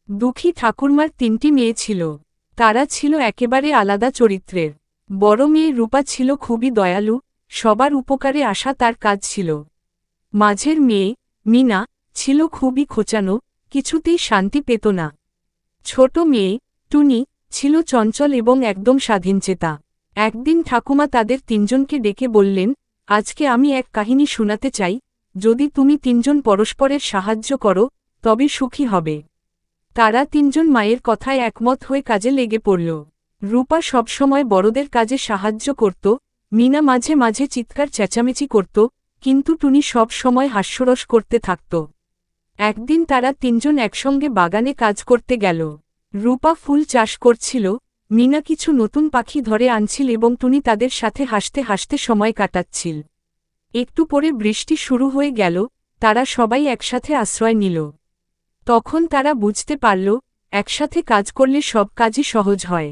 দুঃখী ঠাকুরমার ৩টি মেয়ে ছিল। তারা ছিল একেবারে আলাদা চরিত্রের। বড় মেয়ে রূপা ছিল খুবই দয়ালু, সবার উপকারে আসা তার কাজ ছিল। মাঝের মেয়ে মিনা ছিল খুবই খোঁচানো, কিছুতেই শান্তি পেত না। ছোট মেয়ে টুনি ছিল চঞ্চল এবং একদম স্বাধীনচেতা। একদিন ঠাকুমা তাদের ৩জনকে ডেকে বললেন, আজকে আমি এক কাহিনী শোনাতে চাই। যদি তুমি ৩জন পরস্পরের সাহায্য করো তবে সুখী হবে। তারা ৩জন মায়ের কথায় একমত হয়ে কাজে লেগে পড়ল। রূপা সবসময় বড়দের কাজে সাহায্য করত, মিনা মাঝে মাঝে চিৎকার চেঁচামেচি করত, কিন্তু টুনি সব সময় হাস্যরস করতে থাকত। একদিন তারা ৩জন একসঙ্গে বাগানে কাজ করতে গেল। রূপা ফুল চাষ করছিল, মিনা কিছু নতুন পাখি ধরে আনছিল এবং টুনি তাদের সাথে হাসতে হাসতে সময় কাটাচ্ছিল। একটু পরে বৃষ্টি শুরু হয়ে গেল, তারা সবাই একসাথে আশ্রয় নিল। তখন তারা বুঝতে পারল, একসাথে কাজ করলে সব কাজই সহজ হয়।